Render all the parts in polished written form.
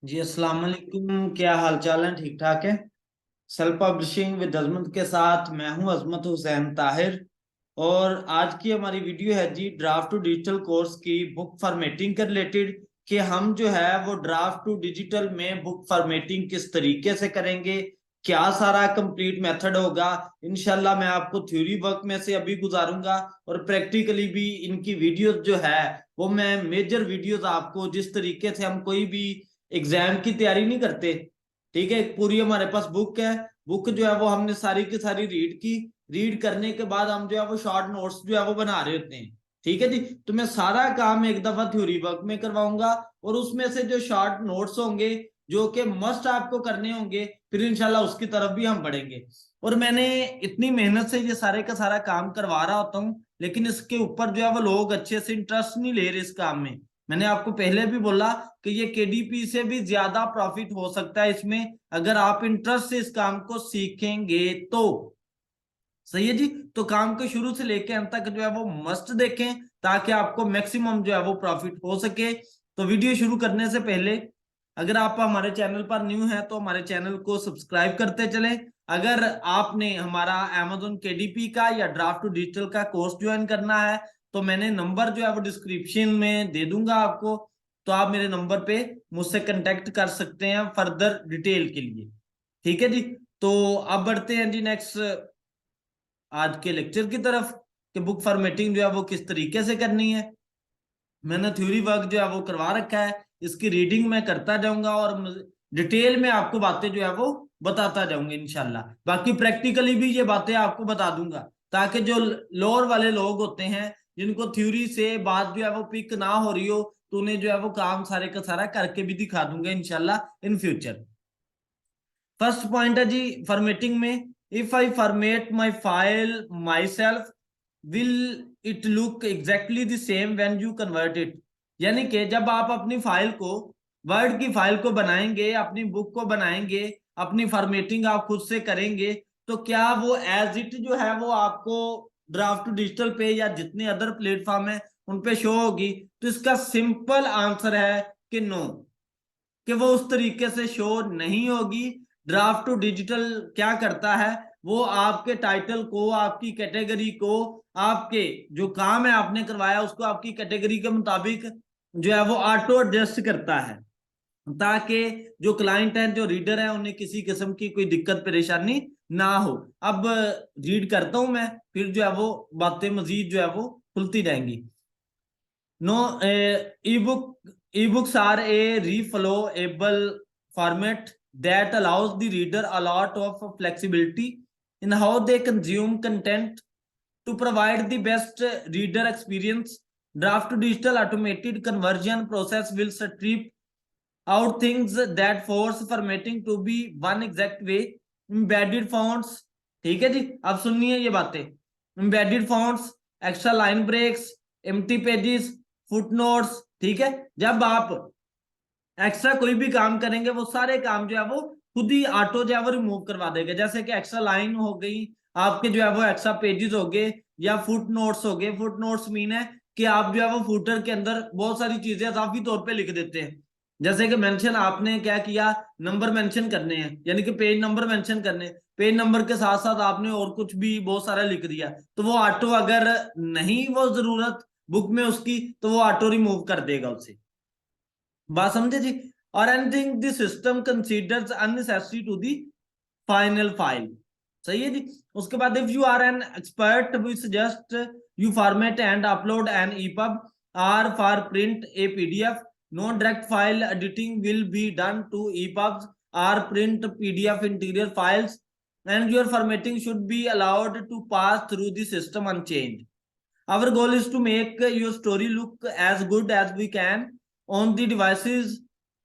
जी अस्सलाम वालेकुम। क्या हाल चाल है? ठीक ठाक है। सेल्फ पब्लिशिंग विद अजमत के साथ मैं हूं अजमत हुसैन ताहिर। और आज की हमारी वीडियो है जी ड्राफ्ट टू डिजिटल कोर्स की बुक फॉर्मेटिंग के रिलेटेड, कि हम जो है वो ड्राफ्ट टू डिजिटल में बुक फॉर्मेटिंग किस तरीके से करेंगे, क्या सारा कंप्लीट मेथड होगा। इंशाल्लाह मैं आपको थ्योरी वर्क में से अभी गुजारूंगा और प्रैक्टिकली भी इनकी वीडियोस जो है वो मैं मेजर वीडियोस आपको, जिस तरीके से हम कोई भी एग्जाम की तैयारी नहीं करते, ठीक है, पूरी हमारे पास बुक है। बुक जो है वो हमने सारी की सारी रीड की। रीड करने के बाद हम जो है वो शॉर्ट नोट्स जो है वो बना रहे होते हैं। ठीक है जी। तो मैं सारा काम एक दफा थ्योरी वर्क में करवाऊंगा और उसमें से जो शॉर्ट नोट्स होंगे जो कि मस्ट आपको करने होंगे, फिर इंशाल्लाह उसकी तरफ भी हम बढ़ेंगे। और मैंने इतनी मेहनत से ये सारे का सारा काम करवा रहा होता हूँ, लेकिन इसके ऊपर जो है वो लोग अच्छे से इंटरेस्ट नहीं ले रहे इस काम में। मैंने आपको पहले भी बोला कि ये केडीपी से भी ज्यादा प्रॉफिट हो सकता है इसमें, अगर आप इंटरेस्ट से इस काम को सीखेंगे तो। सही है जी। तो काम को शुरू से लेके अंत तक जो है वो मस्ट देखें, ताकि आपको मैक्सिमम जो है वो प्रॉफिट हो सके। तो वीडियो शुरू करने से पहले अगर आप हमारे चैनल पर न्यू हैं तो हमारे चैनल को सब्सक्राइब करते चलें। अगर आपने हमारा Amazon केडीपी का या ड्राफ्ट टू डिजिटल का कोर्स ज्वाइन करना है तो मैंने नंबर जो है वो डिस्क्रिप्शन में दे दूंगा आपको। तो आप मेरे नंबर पे मुझसे कांटेक्ट कर सकते हैं फर्दर डिटेल के लिए। ठीक है जी। तो अब बढ़ते हैं जी नेक्स्ट आज के लेक्चर की तरफ, कि बुक फॉर्मेटिंग जो है वो किस तरीके से करनी है। मैंने थ्योरी वर्क जो है वो करवा रखा है, इसकी रीडिंग मैं करता जाऊंगा और डिटेल में आपको बातें जो है वो बताता जाऊंगा इंशाल्लाह। बाकी प्रैक्टिकली भी ये बातें आपको बता दूंगा, ताकि जो लोअर वाले लोग होते हैं जिनको थ्योरी से बात जो है वो पिक ना हो रही हो, तो उन्हें जो है वो काम सारे का सारा करके भी दिखा दूंगा इंशाल्लाह इन फ्यूचर। फर्स्ट पॉइंट है जी फॉर्मेटिंग में, if I format my file my self will it look exactly the same when you convert it. यानी कि जब आप अपनी फाइल को, वर्ड की फाइल को बनाएंगे, अपनी बुक को बनाएंगे, अपनी फॉर्मेटिंग आप खुद से करेंगे, तो क्या वो एज इट जो है वो आपको ड्राफ्ट डिजिटल पे या जितने अदर प्लेटफॉर्म है उन पे शो होगी? तो इसका सिंपल आंसर है कि नो, कि वो उस तरीके से शो नहीं होगी। ड्राफ्ट टू डिजिटल क्या करता है, वो आपके टाइटल को, आपकी कैटेगरी को, आपके जो काम है आपने करवाया उसको आपकी कैटेगरी के मुताबिक जो है वो ऑटो एडजस्ट करता है, ताकि जो क्लाइंट है, जो रीडर है, उन्हें किसी किस्म की कोई दिक्कत परेशानी ना हो। अब रीड करता हूं मैं, फिर जो है वो बातें मजीद जो है वो खुलती जाएंगी। No, ebooks are a reflowable format that allows the reader a lot of flexibility in how they consume content to provide the best reader experience. Draft to digital automated conversion process will strip out things that force formatting to be one exact way. Embedded fonts, ठीक है जी। अब सुनिए ये बातें। embedded fonts, extra line breaks, empty pages, footnotes. ठीक है, जब आप एक्स्ट्रा कोई भी काम करेंगे वो सारे काम जो है वो खुद ही ऑटो जो है वो रिमूव करवा देगा। जैसे कि एक्स्ट्रा लाइन हो गई, आपके जो है वो एक्स्ट्रा पेजेस हो गए, या फुट नोट्स हो गए। फुट नोट्स मीन है कि आप जो है वो फुटर के अंदर बहुत सारी चीजें इजाफी तौर पे लिख देते हैं। जैसे कि मेंशन आपने क्या किया, नंबर मेंशन करने हैं, यानी कि पेज नंबर मेंशन करने, पेज नंबर के साथ साथ आपने और कुछ भी बहुत सारा लिख दिया, तो वो ऑटो, अगर नहीं वो जरूरत बुक में उसकी, तो वो ऑटो रिमूव कर देगा उसे। बात समझे जी। और anything the system considers unnecessary to the final file. सही है जी। उसके बाद if you are an expert we suggest you format and upload an ePub or for print a PDF. No direct file editing will be done to ePubs or print PDF interior files and your formatting should be allowed to pass through the system unchanged. Our goal is to make your story look as good as we can on the devices.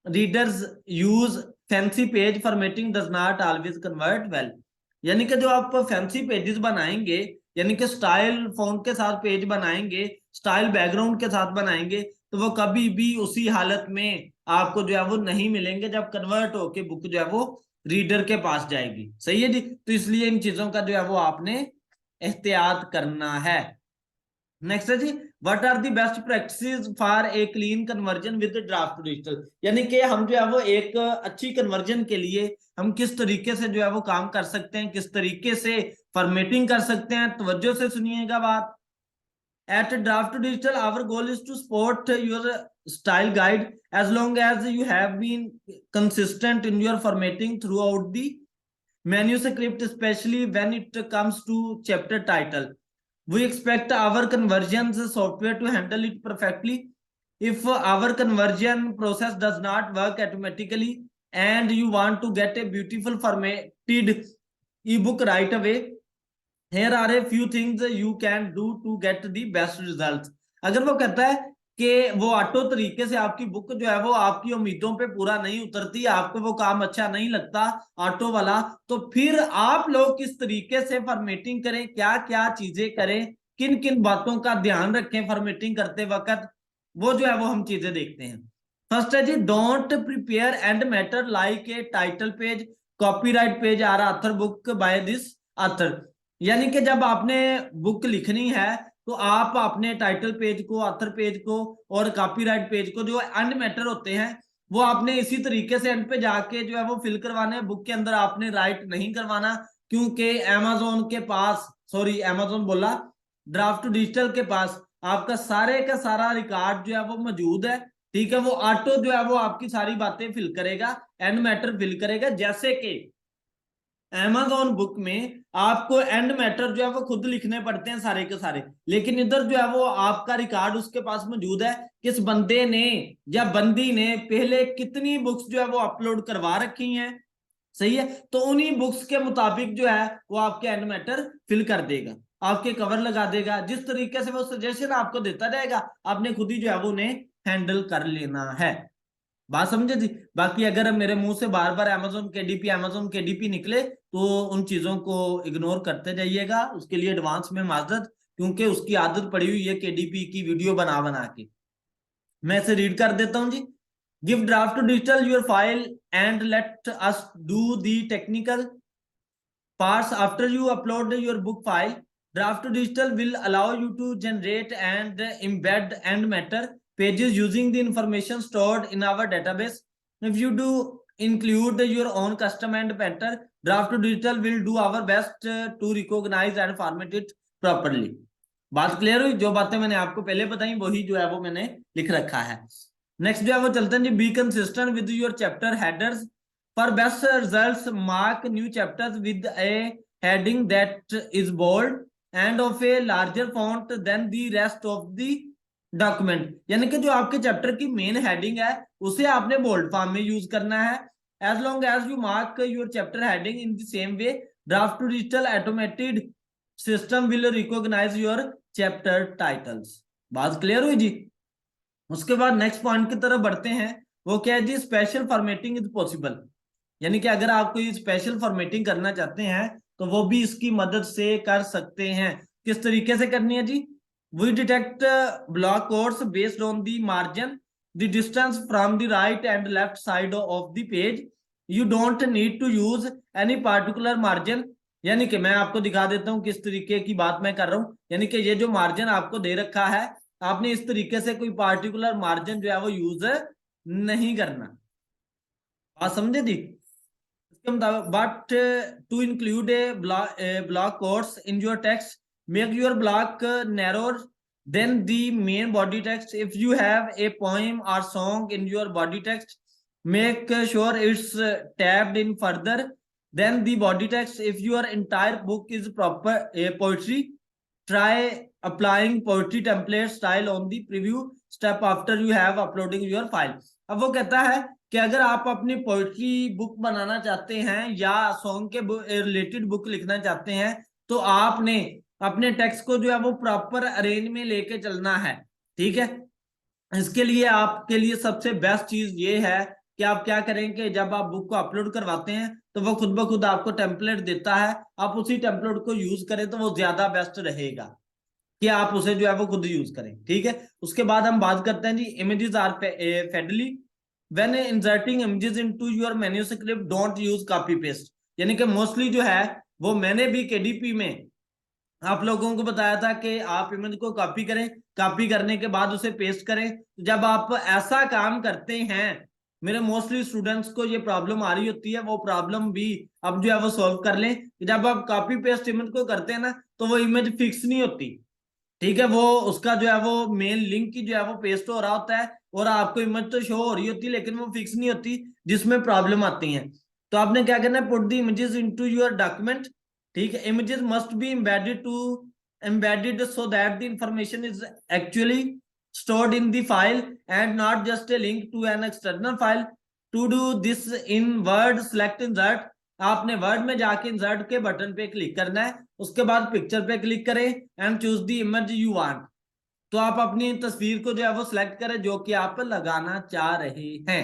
Readers use fancy page formatting does not always convert well. यानी कि जो आप fancy pages बनाएंगे, यानी कि style font के साथ page बनाएंगे, स्टाइल बैकग्राउंड के साथ बनाएंगे, तो वो कभी भी उसी हालत में आपको जो है वो नहीं मिलेंगे जब कन्वर्ट होके बुक जो है वो रीडर के पास जाएगी। सही है जी। तो इसलिए इन चीजों का जो है वो आपने एहतियात करना है। नेक्स्ट है जी what are the best practices for a clean conversion with Draft to Digital, यानी कि हम जो है वो एक अच्छी कन्वर्जन के लिए हम किस तरीके से जो है वो काम कर सकते हैं, किस तरीके से फॉर्मेटिंग कर सकते हैं। तवज्जो से सुनिएगा बात। At Draft to Digital, our goal is to support your style guide as long as you have been consistent in your formatting throughout the manuscript, especially when it comes to chapter title. We expect our conversions software to handle it perfectly. If our conversion process does not work automatically and you want to get a beautiful formatted ebook right away, here are a few things you can do to get the best results। अगर वो कहता है कि वो auto तरीके से आपकी book जो है वो आपकी उम्मीदों पे पूरा नहीं उतरती, आपको वो काम अच्छा नहीं लगता ऑटो वाला, तो फिर आप लोग किस तरीके से फॉर्मेटिंग करें, क्या क्या चीजें करें, किन किन बातों का ध्यान रखें फॉर्मेटिंग करते वक्त, वो जो है वो हम चीजें देखते हैं। फर्स्ट है जी, don't prepare end matter like a title page, copyright page or author book by this author. यानी कि जब आपने बुक लिखनी है तो आप अपने टाइटल पेज को, ऑथर पेज को और कॉपीराइट पेज को, जो एंड मैटर होते हैं, वो आपने इसी तरीके से एंड पे जाके जो है वो फिल करवाने, बुक के अंदर आपने राइट नहीं करवाना। क्योंकि अमेजोन के पास, सॉरी अमेजोन बोला, ड्राफ्ट डिजिटल के पास आपका सारे का सारा रिकॉर्ड जो है वो मौजूद है। ठीक है, वो ऑटो जो है वो आपकी सारी बातें फिल करेगा, एंड मैटर फिल करेगा। जैसे कि Amazon बुक में आपको एंड मैटर जो है वो खुद लिखने पड़ते हैं सारे के सारे, लेकिन इधर जो है वो आपका रिकॉर्ड उसके पास मौजूद है, किस बंदे ने या बंदी ने पहले कितनी बुक्स जो है वो अपलोड करवा रखी हैं। सही है, तो उन्हीं बुक्स के मुताबिक जो है वो आपके एंड मैटर फिल कर देगा, आपके कवर लगा देगा। जिस तरीके से वो सजेशन आपको देता जाएगा, आपने खुद ही जो है वो उन्हें हैंडल कर लेना है। बात समझे थी। बाकी अगर मेरे मुंह से बार बार अमेजोन केडीपी निकले तो उन चीजों को इग्नोर करते जाइएगा, उसके लिए एडवांस में माजरत, क्योंकि उसकी आदत पड़ी हुई है केडीपी की वीडियो बना बना के। मैं इसे रीड कर देता हूं जी। Give Draft to Digital your file and let us do the technical parts after you upload your book file. Draft to digital will allow you to generate and embed end matter pages using the information stored in our database. If you do include your own custom end matter, draft to digital will do our best to recognize and format it properly। बात clear हुई? जो बातें मैंने आपको पहले बताई वही जो है वो मैंने लिख रखा है। नेक्स्ट जो है वो चलते हैं जी, be consistent with your chapter headers. For best results, mark new chapters with a heading that is bold and of a larger font than the rest of the document। यानी कि जो आपके चैप्टर की मेन हेडिंग है उसे आपने bold form में use करना है। As long as you mark your chapter heading in the same way, draft to digital automated system will recognize your chapter titles। बात क्लियर हुई जी? उसके बाद नेक्स्ट पॉइंट की तरफ बढ़ते हैं। वो क्या है जी? Special formatting is possible. यानी कि अगर आप कोई स्पेशल फॉर्मेटिंग करना चाहते हैं तो वो भी इसकी मदद से कर सकते हैं। किस तरीके से करनी है जी? We detect block quotes based on the margin, the distance from the right and left side of the page. You don't need to use any particular margin. यानी कि मैं आपको दिखा देता हूं किस तरीके की बात मैं कर रहा हूं। यानी कि ये जो मार्जिन आपको दे रखा है, आपने इस तरीके से कोई पार्टिकुलर मार्जिन जो है वो यूज नहीं करना। बात समझे थी? but to include a block quotes in your text, make your block narrower than the main body text. If you have a poem or song in your body text, make sure it's tabbed in further than the body text. If your entire book is proper poetry, try applying poetry template style on the preview step after you have uploading your file। अब वो कहता है कि अगर आप अपनी poetry book बनाना चाहते हैं या सॉन्ग के रिलेटेड बुक लिखना चाहते हैं तो आपने अपने टेक्स्ट को जो है वो प्रॉपर अरेंज में लेके चलना है। ठीक है, इसके लिए आपके लिए सबसे बेस्ट चीज ये है कि आप क्या करें कि जब आप बुक को अपलोड करवाते हैं तो वो खुद ब खुद आपको टेम्पलेट देता है, आप उसी टेम्पलेट को यूज करें तो वो ज्यादा बेस्ट रहेगा कि आप उसे जो है वो खुद यूज करें। ठीक है, उसके बाद हम बात करते हैं जी, इमेजेस आर फेडली। When inserting images into your manuscript, don't use copy paste। यानी कि मोस्टली जो है वो मैंने भी केडीपी में आप लोगों को बताया था कि आप इमेज को कॉपी करें, कॉपी करने के बाद उसे पेस्ट करें। जब आप ऐसा काम करते हैं, मेरे मोस्टली स्टूडेंट्स को ये प्रॉब्लम आ रही होती है, वो प्रॉब्लम भी अब जो है वो सॉल्व कर लें। जब आप कॉपी पेस्ट इमेज को करते हैं ना, तो वो इमेज फिक्स नहीं होती, ठीक है। वो उसका जो है वो मेन लिंक की जो है वो पेस्ट हो रहा होता है, और आपको इमेज तो शो हो रही होती है, लेकिन वो फिक्स नहीं होती, जिसमें प्रॉब्लम आती है। तो आपने क्या करना है, put the images into your document, ठीक है। Images must be embedded so that the information is actually stored in the file and not just a link to an external file. To do this in Word, select insert. आपने word में जाके insert के button पे click करना है, उसके बाद picture पे क्लिक करें and choose the image you want. तो आप अपनी तस्वीर को जो है वो सिलेक्ट करें जो कि आप लगाना चाह रहे हैं।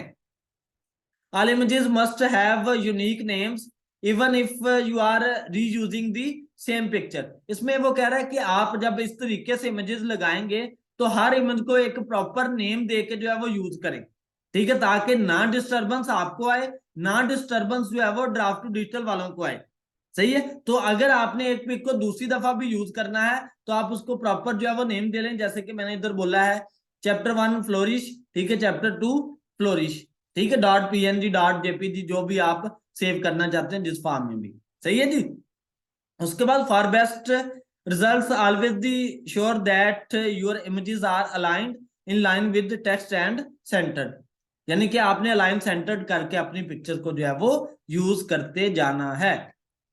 All images must have unique names even if you are reusing the same picture. इसमें वो कह रहा है कि आप जब इस तरीके से इमेजेस लगाएंगे तो हर इमेज को एक प्रॉपर नेम दे के जो है वो यूज करें, ठीक है, ताकि ना डिस्टरबेंस आपको आए, ना डिस्टरबेंस जो है वो ड्राफ्ट टू डिजिटल वालों को आए। सही है। तो अगर आपने एक पिक को दूसरी दफा भी यूज करना है तो आप उसको प्रॉपर जो है वो नेम दे लें, जैसे कि मैंने इधर बोला है चैप्टर 1 फ्लोरिश, ठीक है, चैप्टर 2 फ्लोरिश, ठीक है, डॉट पीएनजी डॉट जेपीजी जो भी आप सेव करना चाहते हैं जिस फॉर्म में भी। सही है जी। उसके बाद for best results always be sure that your images are aligned in line with text and centred, यानी कि आपने अलाइन सेंटर्ड करके अपनी पिक्चर को जो है वो यूज करते जाना है।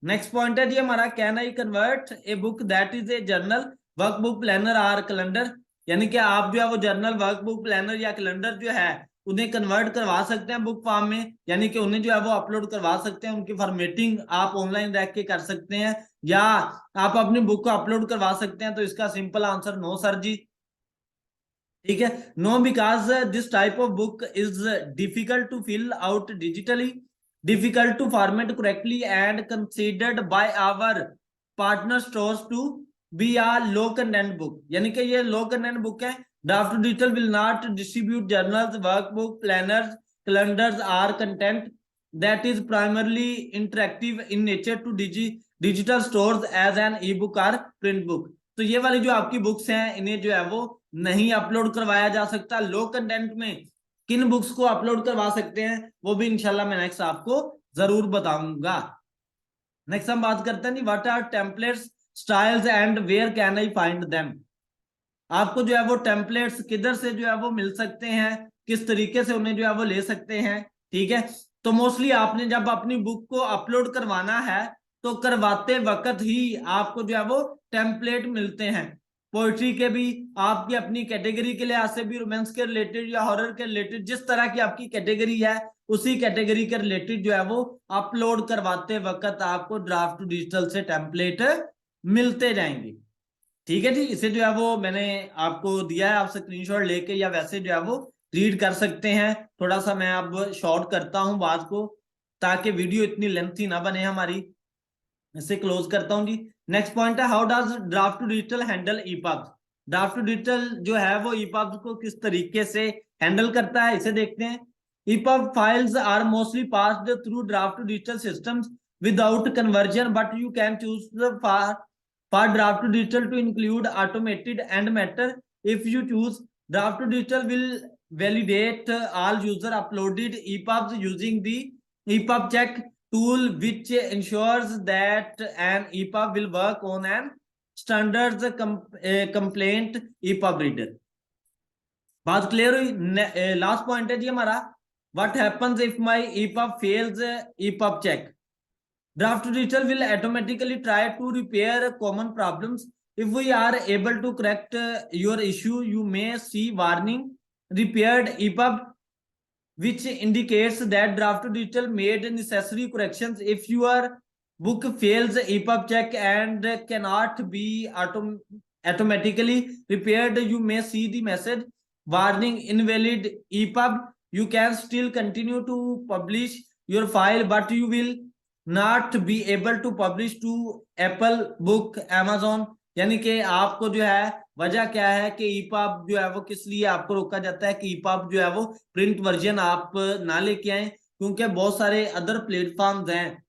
नेक्स्ट पॉइंट है जी हमारा, can I convert a book that is a journal workbook planner or calendar, यानी कि आप जो है वो जर्नल वर्कबुक प्लानर या कैलेंडर जो है उन्हें कन्वर्ट करवा सकते हैं बुक फॉर्म में, यानी कि उन्हें जो है वो अपलोड करवा सकते हैं, उनकी फॉर्मेटिंग आप ऑनलाइन रख के कर सकते हैं, या आप अपनी बुक को अपलोड करवा सकते हैं। तो इसका सिंपल आंसर नो सर जी, ठीक है। No because this type of book is difficult to fill out digitally, difficult to format correctly and considered by our partner stores to be a low content book, यानी कि ये low content book है। Draft Digital will not distribute journals workbook planners calendars or content that is primarily interactive in nature to digital stores as an ebook or print book। तो ये वाली जो आपकी books हैं इन्हें जो है वो नहीं अपलोड करवाया जा सकता। लो कंटेंट में किन बुक्स को अपलोड करवा सकते हैं वो भी इंशाल्लाह मैं नेक्स्ट आपको जरूर बताऊंगा। नेक्स्ट हम बात करते हैं what are templates styles and where can I find them. आपको जो है वो टेम्पलेट्स किधर से जो है वो मिल सकते हैं, किस तरीके से उन्हें जो है वो ले सकते हैं, ठीक है। तो मोस्टली आपने जब अपनी बुक को अपलोड करवाना है तो करवाते वक्त ही आपको जो है वो टेम्पलेट मिलते हैं। पोइट्री के भी, आपकी अपनी कैटेगरी के लिहाज से भी, रोमांस के रिलेटेड या हॉरर के रिलेटेड, जिस तरह की आपकी कैटेगरी है उसी कैटेगरी के रिलेटेड जो है वो अपलोड करवाते वक्त आपको ड्राफ्ट टू डिजिटल से टेम्पलेट मिलते जाएंगे, ठीक है जी। इसे जो है वो मैंने आपको दिया है, आप स्क्रीनशॉट लेके या वैसे जो है वो रीड कर सकते हैं। थोड़ा सा मैं अब शॉर्ट करता हूं बात को ताकि वीडियो इतनी लेंथी ना बने हमारी। इसे क्लोज करता हूं जी। नेक्स्ट पॉइंट है, how does Draft to Digital handle ePubs. Draft to Digital जो है वो ईपब्स को किस तरीके से हैंडल करता है, इसे देखते हैं। EPUB files are mostly passed through Draft to Digital systems without conversion, but you can choose for draft to digital to include automated end matter. If you choose, draft to digital will validate all user uploaded EPUBs using the EPUB check tool, which ensures that an EPUB will work on an standards complaint EPUB reader। बात clear हुई। Last point है जी हमारा, what happens if my EPUB fails EPUB check। Draft Digital will automatically try to repair common problems. If we are able to correct your issue, you may see warning repaired EPUB, which indicates that Draft Digital made necessary corrections. If your book fails EPUB check and cannot be automatically repaired, you may see the message warning invalid EPUB। You can still continue to publish your file, but you will not be able to publish to Apple Book Amazon। यानी कि आपको जो है वजह क्या है कि EPUB जो है वो किस लिए आपको रोका जाता है कि ईपब जो है वो प्रिंट वर्जन आप ना लेके आए, क्योंकि बहुत सारे अदर प्लेटफॉर्म्स हैं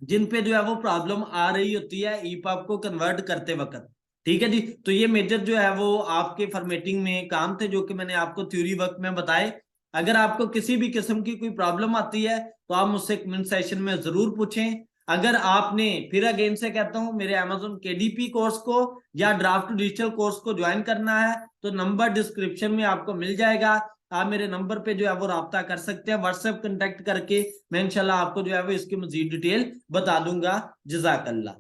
जिन पे जो है वो प्रॉब्लम आ रही होती है ईपब को कन्वर्ट करते वक्त। ठीक है जी, तो ये मेजर जो है वो आपके फॉर्मेटिंग में काम थे जो कि मैंने आपको थ्योरी वर्क में बताए। अगर आपको किसी भी किस्म की कोई प्रॉब्लम आती है तो आप मुझसे कमेंट सेशन में जरूर पूछें। अगर आपने, फिर अगेन से कहता हूं, मेरे Amazon KDP कोर्स को या ड्राफ्ट डिजिटल कोर्स को ज्वाइन करना है तो नंबर डिस्क्रिप्शन में आपको मिल जाएगा। आप मेरे नंबर पे जो है वो राब्ता कर सकते हैं, व्हाट्सएप कांटेक्ट करके मैं इंशाल्लाह आपको जो है वो इसकी मजीद डिटेल बता दूंगा। जज़ाकल्लाह।